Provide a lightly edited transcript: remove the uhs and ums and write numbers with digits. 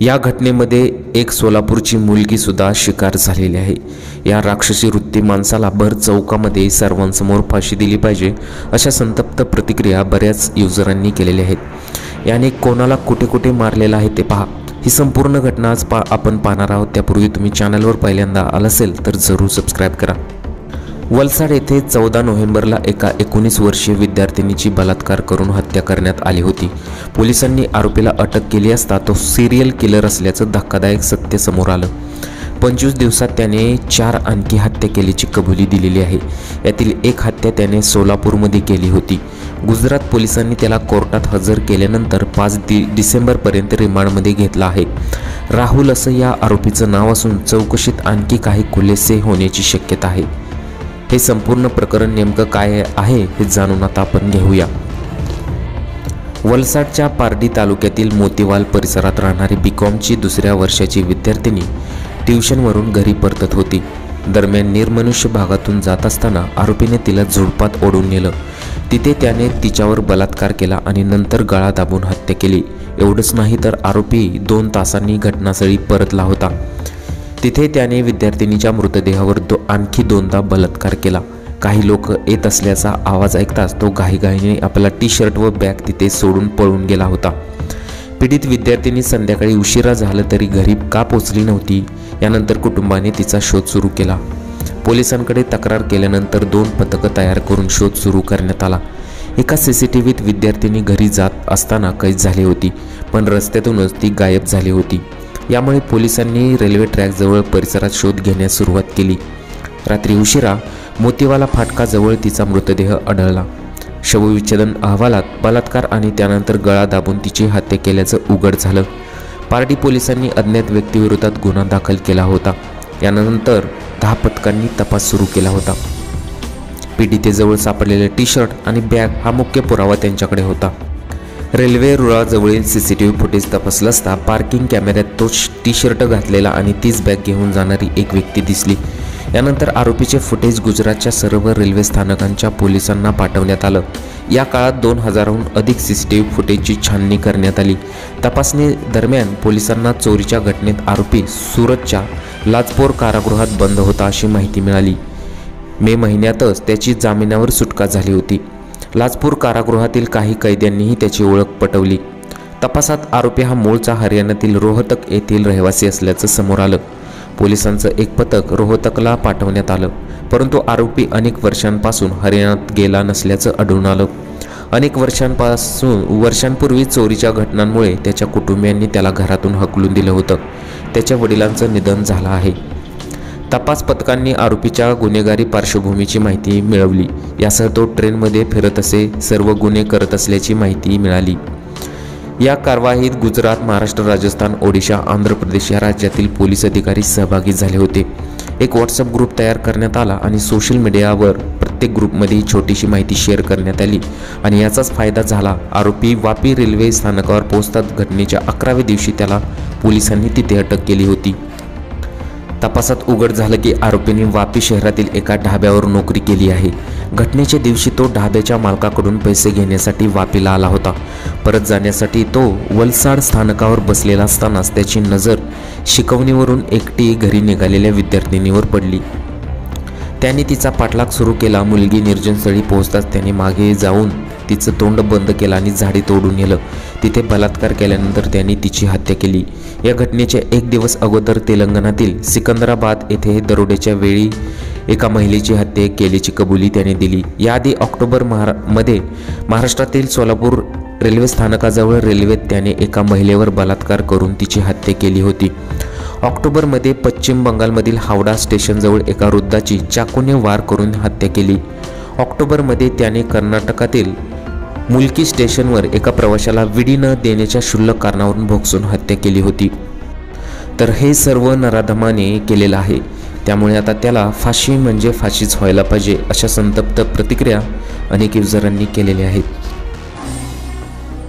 या घटनेमध्ये एक सोलापूरची मुलगी सुद्धा शिकार झालेली आहे। या राक्षसी वृत्ती माणसाला भर चौकामध्ये सर्वांसमोर फाशी दिली पाहिजे अशा संतप्त प्रतिक्रिया बऱ्याच युजरांनी केलेल्या आहेत। याने कोणाला कुठे कुठे मारलेलं आहे ते पहा। ही संपूर्ण घटना आज आपण पाहणार आहोत। त्यापूर्वी तुम्ही चॅनलवर पहिल्यांदा आला असेल तर जरूर सबस्क्राईब करा। वलसाड येथे 14 नोव्हेंबरला एका 19 वर्षीय विद्यार्थिनीची बलात्कार करून हत्या करण्यात आली होती। पोलिसांनी आरोपीला अटक केली असता तो सिरियल किलर असल्याचं धक्कादायक सत्य समोर आलं। 25 दिवसात त्याने 4 आणखी हत्या केल्याची कबुली दिलेली आहे। यातील एक हत्या त्याने सोलापूरमध्ये केली होती। गुजरात पोलिसांनी त्याला कोर्टात हजर केल्यानंतर 5 डिसेंबरपर्यंत रिमांडमध्ये घेतला आहे। राहुल असं या आरोपीचं नाव असून चौकशीत आणखी काही खुलासे होण्याची शक्यता आहे। हे संपूर्ण प्रकरण नेमकं काय आहे हे जाणून आता आपण घेऊया। वलसाडच्या पारडी तालुक्यातील मोतीवाल परिसरात राहणारी बीकॉमची 2ऱ्या वर्षाची विद्यार्थिनी ट्युशनवरून घरी परतत होती। दरम्यान निर्मनुष्य भागातून जात असताना आरोपीने तिला झुडपात ओढून नेलं। तिथे त्याने तिच्यावर बलात्कार केला आणि नंतर गळा दाबून हत्या केली। एवढंच नाही तर आरोपी 2 तासांनी घटनास्थळी परतला होता। तिथे त्याने विद्यार्थिनीच्या मृतदेहावर आणखी 2दा बलात्कार केला। काही लोक येत असल्याचा आवाज ऐकताच तो घाईघाईने आपला टी-शर्ट व बॅग तिथे सोडून पळून गेला होता। पीडित विद्यार्थिनी संध्याकाळी उशिरा झालं तरी घरी का पोहोचली नव्हती, यानंतर कुटुंबाने तिचा शोध सुरू केला। पोलिसांकडे तक्रार केल्यानंतर 2 पथकं तयार करून शोध सुरू करण्यात आला। एका सीसीटीव्हीत विद्यार्थिनी घरी जात असताना कैद झाली होती, पण रस्त्यातूनच ती गायब झाली होती। यामुळे पोलिसांनी रेल्वे ट्रॅकजवळ परिसरात शोध घेण्यास सुरुवात केली। रात्री उशिरा मोतीवाला फाटकाजवळ तिचा मृतदेह आढळला। शवविच्छेदन अहवालात बलात्कार आणि त्यानंतर गळा दाबून तिची हत्या केल्याचं उघड झालं। पारडी पोलिसांनी अज्ञात व्यक्तीविरोधात गुन्हा दाखल केला होता। यानंतर 10 पथकांनी तपास सुरू केला होता। पीडितेजवळ सापडलेले टी-शर्ट आणि बॅग हा मुख्य पुरावा त्यांच्याकडे होता। रेल्वे रुळाजवळील सीसीटीव्ही फुटेज तपासलं असता पार्किंग कॅमेऱ्यात तो टी-शर्ट घातलेला आणि तीच बॅग घेऊन जाणारी एक व्यक्ती दिसली। यानंतर आरोपीचे फुटेज गुजरातच्या सर्व रेल्वे स्थानकांच्या पोलिसांना पाठवण्यात आलं। या काळात 2000हून अधिक सीसीटीव्ही फुटेजची छाननी करण्यात आली। तपासणी दरम्यान पोलिसांना चोरीच्या घटनेत आरोपी सुरतच्या लाजपोर कारागृहात बंद होता अशी माहिती मिळाली। मे महिन्यातच त्याची जामिनावर सुटका झाली होती। लाजपूर कारागृहातील काही कैद्यांनीही त्याची ओळख पटवली। तपासात आरोपी हा मूळचा हरियाणातील रोहतक येथील रहिवासी असल्याचं समोर आलं। पोलिसांचं एक पथक रोहतकला पाठवण्यात आलं, परंतु आरोपी अनेक वर्षांपासून हरियाणात गेला नसल्याचं आढळून आलं। अनेक वर्षांपूर्वी चोरीच्या घटनांमुळे त्याच्या कुटुंबियांनी त्याला घरातून हकलून दिलं होतं। त्याच्या वडिलांचं निधन झालं आहे। तपास पथकांनी आरोपीच्या गुन्हेगारी पार्श्वभूमीची माहिती मिळवली। यासह तो ट्रेनमध्ये फिरत असे सर्व गुन्हे करत असल्याची माहिती मिळाली। या कारवाईत गुजरात, महाराष्ट्र, राजस्थान, ओडिशा, आंध्र प्रदेश या राज्यातील पोलीस अधिकारी सहभागी झाले होते। एक व्हॉट्सअप ग्रुप तयार करण्यात आला आणि सोशल मीडियावर प्रत्येक ग्रुपमध्ये छोटीशी माहिती शेअर करण्यात आली आणि याचाच फायदा झाला। आरोपी वापी रेल्वे स्थानकावर पोहोचतात घटनेच्या 11व्या दिवशी त्याला पोलिसांनी तिथे अटक केली होती। तपासात उघड झालं की आरोपीने वापी शहरातील एका ढाब्यावर नोकरी केली आहे। घटनेच्या दिवशी तो ढाब्याच्या मालकाकडून पैसे घेण्यासाठी वापीला आला होता। परत जाण्यासाठी तो वलसाड स्थानकावर बसलेला असतानाच त्याची नजर शिकवणीवरून एकटी घरी निघालेल्या विद्यार्थिनीवर पडली। त्याने तिचा पाठलाग सुरू केला। मुलगी निर्जनस्थळी पोहोचताच त्याने मागे जाऊन तिचं तोंड बंद केलं आणि झाडी तोडून नेलं। तिथे बलात्कार केल्यानंतर त्यांनी तिची हत्या केली। या घटनेच्या 1 दिवस अगोदर तेलंगणातील सिकंदराबाद येथे दरोड्याच्या वेळी एका महिलेची हत्या केल्याची कबुली त्याने दिली। याआधी ऑक्टोबरमध्ये महाराष्ट्रातील सोलापूर रेल्वे स्थानकाजवळ रेल्वेत त्याने एका महिलेवर बलात्कार करून तिची हत्या केली होती। ऑक्टोबरमध्ये पश्चिम बंगालमधील हावडा स्टेशनजवळ एका वृद्धाची चाकूने वार करून हत्या केली। ऑक्टोबरमध्ये त्याने कर्नाटकातील मुलकी स्टेशनवर एका प्रवाशाला विडी न देण्याच्या क्षुल्लक कारणावरून भोगसून हत्या केली होती। तर हे सर्व नराधमाने केलेलं आहे। त्यामुळे आता त्याला फाशी म्हणजे फाशीच व्हायला पाहिजे अशा संतप्त प्रतिक्रिया अनेक युजरांनी केलेल्या आहेत।